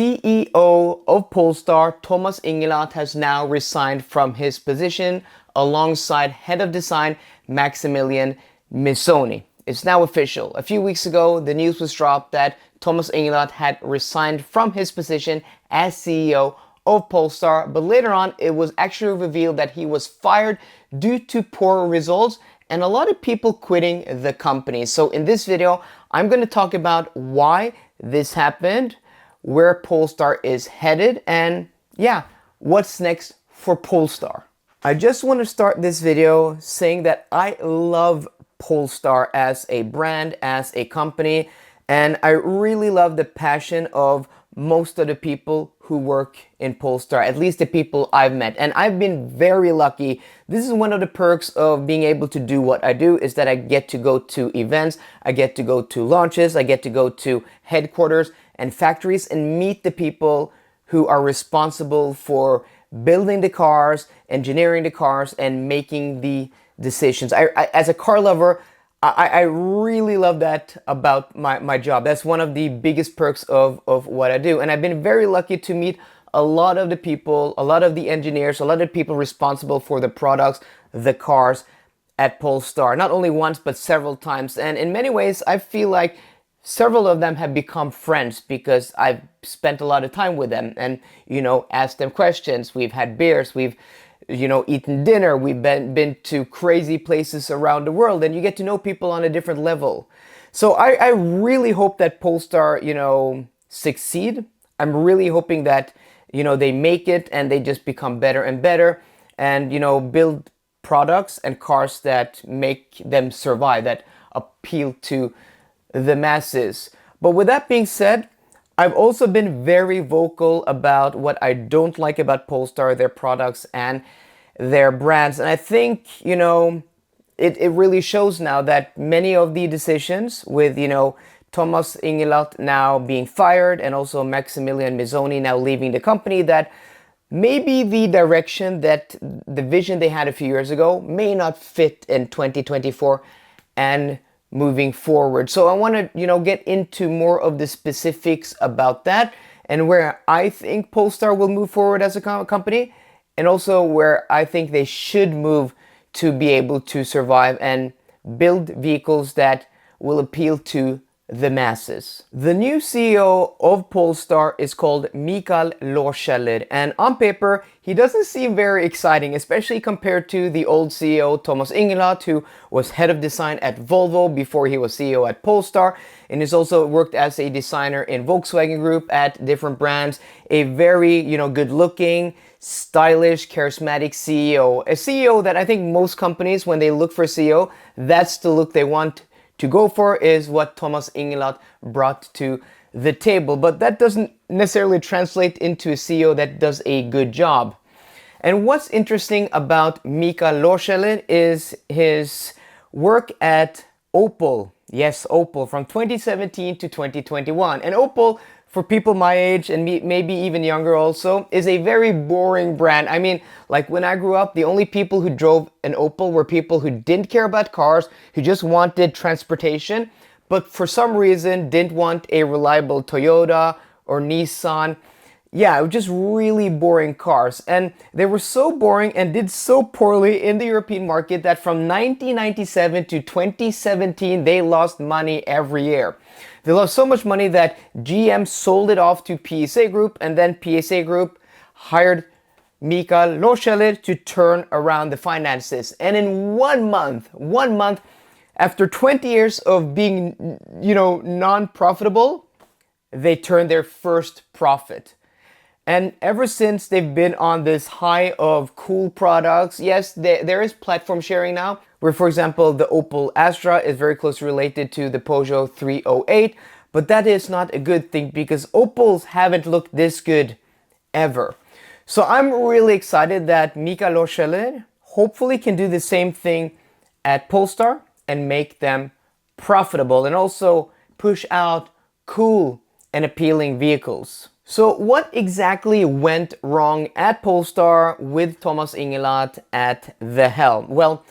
CEO of Polestar, Thomas INGENLATH, has now resigned from his position alongside head of design Maximilian Missoni. It's now official. A few weeks ago, the news was dropped that Thomas INGENLATH had resigned from his position as CEO of Polestar, but later on it was actually revealed that he was fired due to poor results and a lot of people quitting the company. So in this video, I'm going to talk about why this happened, where Polestar is headed, and yeah, what's next for Polestar. I just want to start this video saying that I love Polestar as a brand, as a company, and I really love the passion of most of the people who work in Polestar, at least the people I've met. And I've been very lucky. This is one of the perks of being able to do what I do, is that I get to go to events, I get to go to launches, I get to go to headquarters and factories and meet the people who are responsible for building the cars, engineering the cars, and making the decisions. As a car lover, I really love that about my job. That's one of the biggest perks of what I do. And I've been very lucky to meet a lot of the people, a lot of the engineers, a lot of people responsible for the products, the cars at Polestar. Not only once, but several times. And in many ways, I feel like several of them have become friends because I've spent a lot of time with them and, asked them questions. We've had beers, we've eaten dinner, we've been to crazy places around the world, and you get to know people on a different level. So I really hope that Polestar, succeed. I'm really hoping that, they make it and they just become better and better and, build products and cars that make them survive, that appeal to the masses. But with that being said, I've also been very vocal about what I don't like about Polestar, their products and their brands. And I think, it really shows now that many of the decisions with, Thomas INGENLATH now being fired and also Maximilian Missoni now leaving the company, that maybe the direction, that the vision they had a few years ago may not fit in 2024 and moving forward. So I want to, get into more of the specifics about that and where I think Polestar will move forward as a company, and also where I think they should move to be able to survive and build vehicles that will appeal to the masses. The new CEO of Polestar is called Mikael Lohscheller, and on paper he doesn't seem very exciting, especially compared to the old CEO Thomas INGENLATH, who was head of design at Volvo before he was CEO at Polestar, and has also worked as a designer in Volkswagen Group at different brands. A very, good looking, stylish, charismatic CEO. A CEO that I think most companies, when they look for a CEO, that's the look they want to go for, is what Thomas INGENLATH brought to the table. But that doesn't necessarily translate into a CEO that does a good job. And what's interesting about Mikael Lohscheller is his work at Opel. Yes, Opel, from 2017 to 2021. And Opel, for people my age and maybe even younger also, is a very boring brand. I mean, like when I grew up, the only people who drove an Opel were people who didn't care about cars, who just wanted transportation, but for some reason didn't want a reliable Toyota or Nissan. Yeah, it was just really boring cars. And they were so boring and did so poorly in the European market that from 1997 to 2017, they lost money every year. They lost so much money that GM sold it off to PSA Group, and then PSA Group hired Mikael Lohscheller to turn around the finances. And in 1 month, after 20 years of being, non-profitable, they turned their first profit. And ever since, they've been on this high of cool products. Yes, there is platform sharing now, where, for example, the Opel Astra is very closely related to the Peugeot 308. But that is not a good thing because Opels haven't looked this good ever. So I'm really excited that Mikael Lohscheller hopefully can do the same thing at Polestar and make them profitable and also push out cool and appealing vehicles. So what exactly went wrong at Polestar with Thomas INGENLATH at the helm? Well,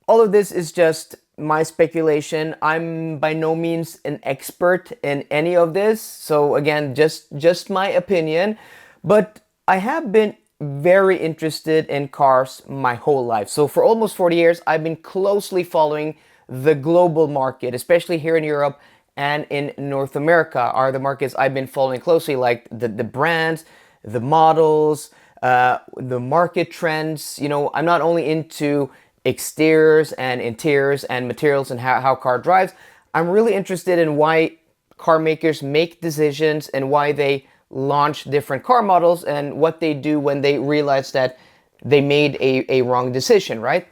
all of this is just my speculation. I'm by no means an expert in any of this. So again, just my opinion. But I have been very interested in cars my whole life. So for almost 40 years, I've been closely following the global market, especially here in Europe and in North America are the markets I've been following closely, like the brands, the models, the market trends. You know, I'm not only into exteriors and interiors and materials and how car drives. I'm really interested in why car makers make decisions and why they launch different car models and what they do when they realize that they made a wrong decision, right?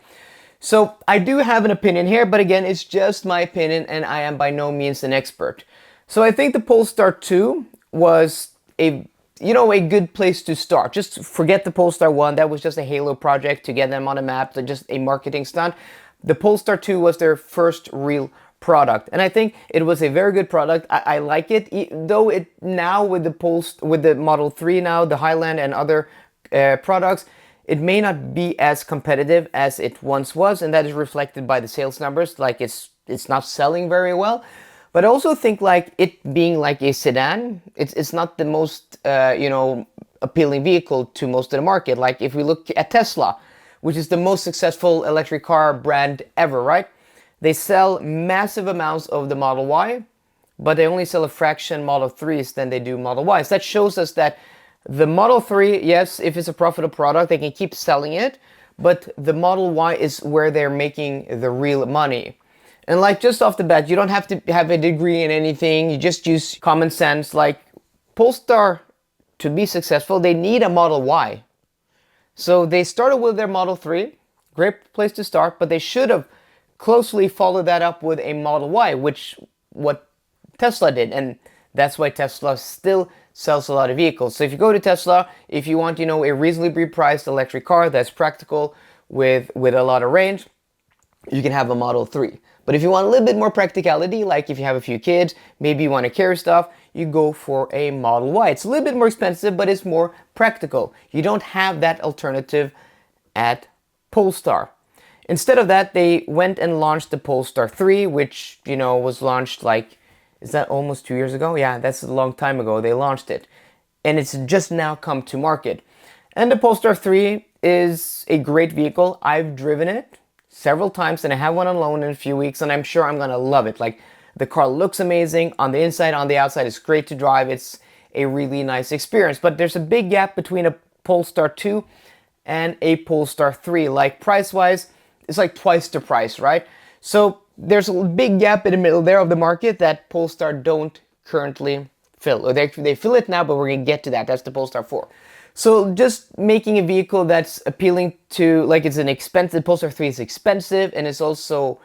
So I do have an opinion here, but again, it's just my opinion and I am by no means an expert. So I think the Polestar 2 was a good place to start. Just forget the Polestar 1. That was just a halo project to get them on a map, just a marketing stunt. The Polestar 2 was their first real product, and I think it was a very good product. I like it, though it now with the Model 3 now, the Highland and other products, it may not be as competitive as it once was, and that is reflected by the sales numbers. Like it's not selling very well. But I also think like it being like a sedan, it's not the most appealing vehicle to most of the market. Like if we look at Tesla, which is the most successful electric car brand ever, right? They sell massive amounts of the Model Y, but they only sell a fraction Model 3s than they do Model Ys. That shows us that the Model 3, yes, if it's a profitable product, they can keep selling it, but the Model Y is where they're making the real money. And like just off the bat, you don't have to have a degree in anything, you just use common sense. Like Polestar, to be successful, they need a Model Y. So they started with their Model 3, great place to start, but they should have closely followed that up with a Model Y, which what Tesla did, and that's why Tesla still sells a lot of vehicles. So if you go to Tesla, if you want, a reasonably priced electric car that's practical with a lot of range, you can have a Model 3. But if you want a little bit more practicality, like if you have a few kids, maybe you want to carry stuff, you go for a Model Y. It's a little bit more expensive, but it's more practical. You don't have that alternative at Polestar. Instead of that, they went and launched the Polestar 3, which, was launched like, is that almost 2 years ago? Yeah, that's a long time ago they launched it. And it's just now come to market. And the Polestar 3 is a great vehicle. I've driven it several times and I have one on loan in a few weeks and I'm sure I'm gonna love it. Like the car looks amazing on the inside, on the outside, it's great to drive. It's a really nice experience. But there's a big gap between a Polestar 2 and a Polestar 3. Like price-wise, it's like twice the price, right? So there's a big gap in the middle there of the market that Polestar don't currently fill. Or they fill it now, but we're gonna get to that. That's the Polestar 4. So just making a vehicle that's appealing to, like it's an expensive, Polestar 3 is expensive and it's also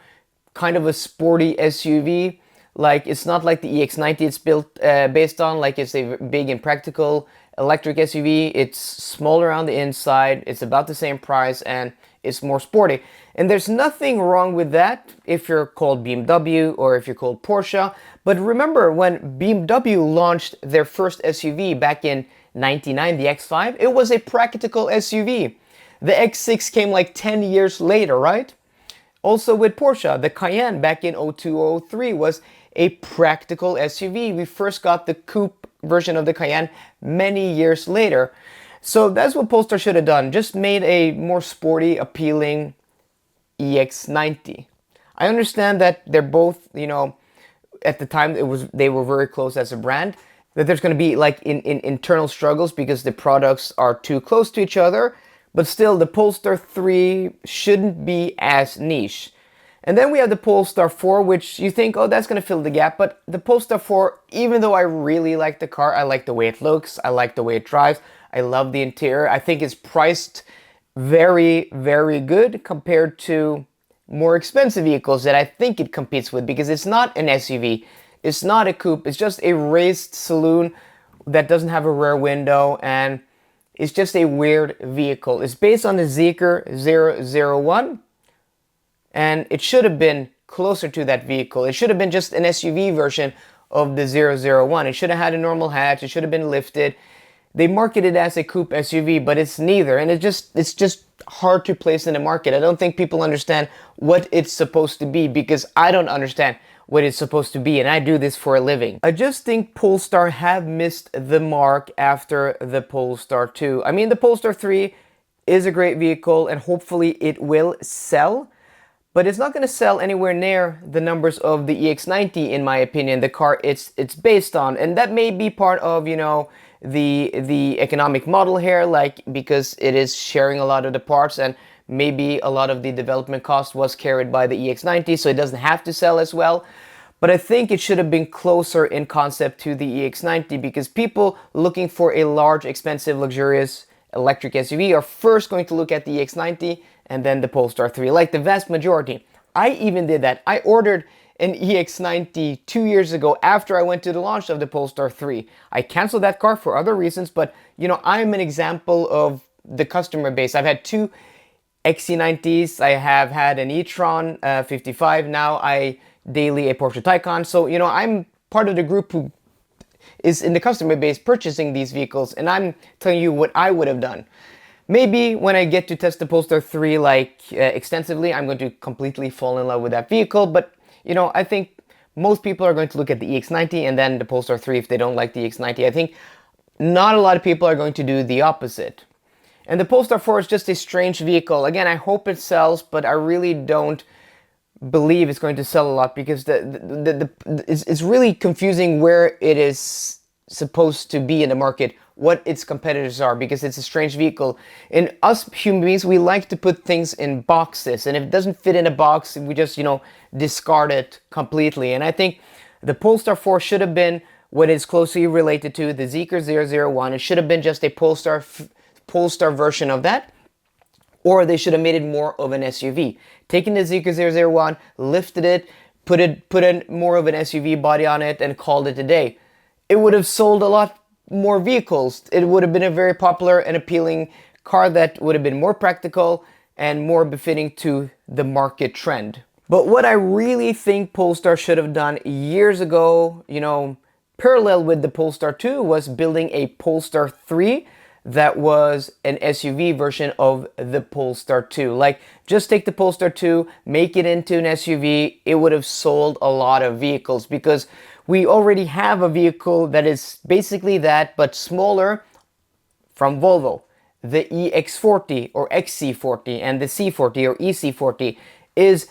kind of a sporty SUV. Like it's not like the EX90 it's built based on, like it's a big and practical electric SUV. It's smaller on the inside, it's about the same price and it's more sporty. And there's nothing wrong with that if you're called BMW or if you're called Porsche. But remember when BMW launched their first SUV back in 99, the X5, it was a practical SUV. The X6 came like 10 years later, right? Also with Porsche, the Cayenne back in 02, 03 was a practical SUV. We first got the coupe version of the Cayenne many years later. So that's what Polestar should have done, just made a more sporty, appealing EX90. I understand that they're both, at the time they were very close as a brand, that there's going to be like in internal struggles because the products are too close to each other, but still the Polestar 3 shouldn't be as niche. And then we have the Polestar 4, which you think, oh, that's going to fill the gap. But the Polestar 4, even though I really like the car, I like the way it looks, I like the way it drives, I love the interior, I think it's priced very, very good compared to more expensive vehicles that I think it competes with, because it's not an SUV, it's not a coupe, it's just a raised saloon that doesn't have a rear window and it's just a weird vehicle. It's based on the Zeekr 001 and it should have been closer to that vehicle. It should have been just an SUV version of the 001. It should have had a normal hatch, it should have been lifted. they market it as a coupe SUV, but it's neither, and it's just hard to place in the market. I don't think people understand what it's supposed to be, because I don't understand what it's supposed to be, and I do this for a living. I just think Polestar have missed the mark after the Polestar 2. I mean, the Polestar 3 is a great vehicle, and hopefully it will sell, but it's not going to sell anywhere near the numbers of the EX90, in my opinion, the car it's based on. And that may be part of, you know, the economic model here, like, because it is sharing a lot of the parts, and maybe a lot of the development cost was carried by the EX90, so it doesn't have to sell as well. But I think it should have been closer in concept to the EX90, because people looking for a large, expensive, luxurious electric SUV are first going to look at the EX90 and then the Polestar 3, like the vast majority. I even did that. I ordered an EX90 2 years ago after I went to the launch of the Polestar 3. I canceled that car for other reasons, but you know, I'm an example of the customer base. I've had two XC90s, I have had an e-tron 55, now I daily a Porsche Taycan. So you know, I'm part of the group who is in the customer base purchasing these vehicles, and I'm telling you what I would have done. Maybe when I get to test the Polestar 3 extensively, I'm going to completely fall in love with that vehicle, but you know, I think most people are going to look at the EX90 and then the Polestar 3 if they don't like the EX90. I think not a lot of people are going to do the opposite. And the Polestar 4 is just a strange vehicle. Again, I hope it sells, but I really don't believe it's going to sell a lot, because it's really confusing where it is supposed to be in the market, what its competitors are, because it's a strange vehicle. And us human beings, we like to put things in boxes, and if it doesn't fit in a box, we just, you know, discard it completely. And I think the Polestar 4 should have been what is closely related to the Zeekr 001. It should have been just a Polestar version of that, or they should have made it more of an SUV. Taken the Zeekr 001, lifted it, put in more of an SUV body on it, and called it a day. It would have sold a lot more vehicles. It would have been a very popular and appealing car that would have been more practical and more befitting to the market trend. But what I really think Polestar should have done years ago, you know, parallel with the Polestar 2, was building a Polestar 3 that was an SUV version of the Polestar 2. Like, just take the Polestar 2, make it into an SUV, it would have sold a lot of vehicles, because we already have a vehicle that is basically that, but smaller, from Volvo. The EX40 or XC40 and the C40 or EC40 is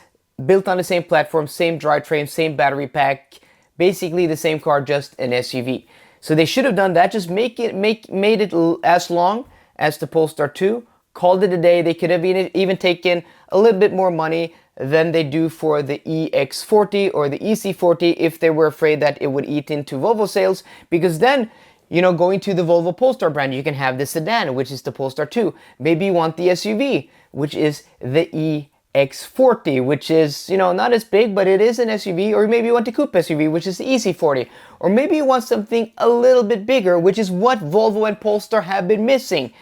built on the same platform, same drivetrain, same battery pack, basically the same car, just an SUV. So they should have done that, just made it as long as the Polestar 2, called it a day. They could have even taken a little bit more money than they do for the EX40 or the EC40 if they were afraid that it would eat into Volvo sales, because then, you know, going to the Volvo Polestar brand, you can have the sedan, which is the Polestar 2. Maybe you want the SUV, which is the EX40, which is, you know, not as big, but it is an SUV. Or maybe you want the coupe SUV, which is the EC40. Or maybe you want something a little bit bigger, which is what Volvo and Polestar have been missing.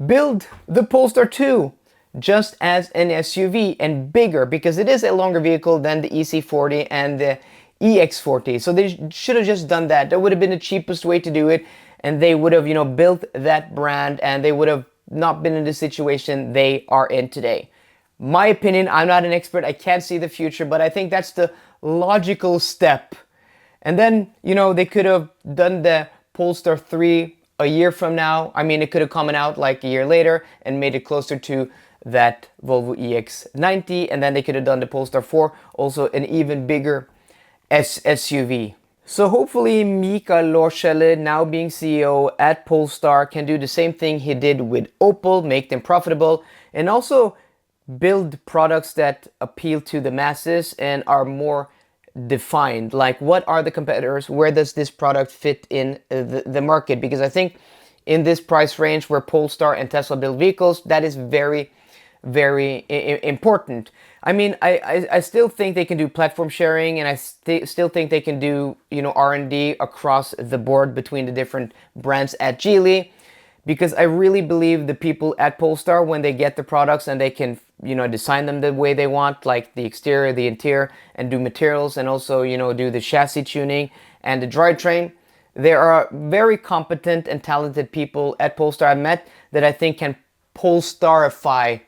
Build the Polestar 2 just as an SUV and bigger, because it is a longer vehicle than the EC40 and the EX40. So they should have just done that. That would have been the cheapest way to do it, and they would have, you know, built that brand, and they would have not been in the situation they are in today. My opinion, I'm not an expert, I can't see the future, but I think that's the logical step. And then, you know, they could have done the Polestar 3 a year from now. I mean, it could have come out like a year later and made it closer to that Volvo EX90, and then they could have done the Polestar 4, also an even bigger SUV. So hopefully Mikael Lorschelle, now being CEO at Polestar, can do the same thing he did with Opel, make them profitable, and also build products that appeal to the masses and are more defined. Like, what are the competitors? Where does this product fit in the market? Because I think in this price range where Polestar and Tesla build vehicles, that is very, very important. I mean, I still think they can do platform sharing, and I still think they can do, you know, R&D across the board between the different brands at Geely, because I really believe the people at Polestar, when they get the products and they can, you know, design them the way they want, like the exterior, the interior, and do materials, and also, you know, do the chassis tuning and the drivetrain, There are very competent and talented people at Polestar I met that I think can Polestarify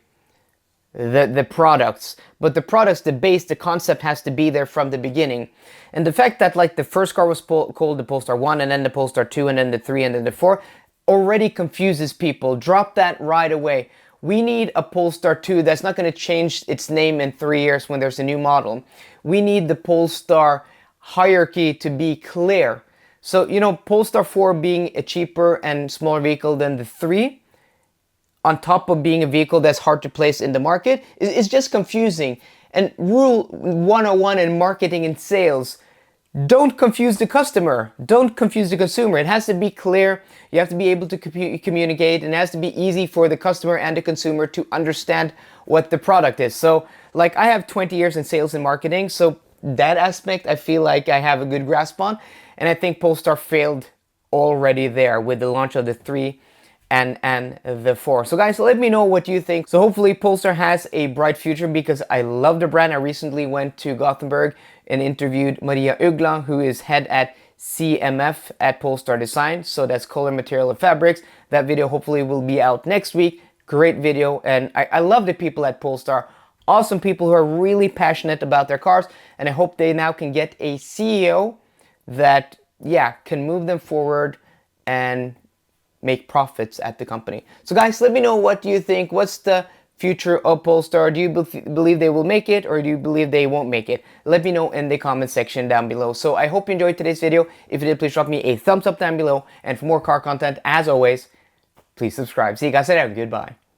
the products. But the products, the base, the concept has to be there from the beginning. And the fact that like the first car was called the Polestar 1 and then the Polestar 2 and then the 3 and then the 4 already confuses people. Drop that right away. We need a Polestar 2 that's not going to change its name in 3 years when there's a new model. We need the Polestar hierarchy to be clear. So, you know, Polestar 4 being a cheaper and smaller vehicle than the 3, on top of being a vehicle that's hard to place in the market, is just confusing. And rule 101 in marketing and sales, don't confuse the customer. Don't confuse the consumer. It has to be clear. You have to be able to communicate, and it has to be easy for the customer and the consumer to understand what the product is. So, like, I have 20 years in sales and marketing, so that aspect I feel like I have a good grasp on. And I think Polestar failed already there with the launch of the 3 and the 4. So guys, let me know what you think. So hopefully Polestar has a bright future because I love the brand. I recently went to Gothenburg and interviewed Maria Ugla, who is head at CMF at Polestar Design. So that's Color, Material, and Fabrics. That video hopefully will be out next week. Great video. And I love the people at Polestar. Awesome people who are really passionate about their cars. And I hope they now can get a CEO that, yeah, can move them forward and make profits at the company. So guys, let me know what you think. What's the future of Polestar? Do you believe they will make it, or do you believe they won't make it? Let me know in the comment section down below. So I hope you enjoyed today's video. If you did, please drop me a thumbs up down below. And for more car content, as always, please subscribe. See you guys later. Goodbye.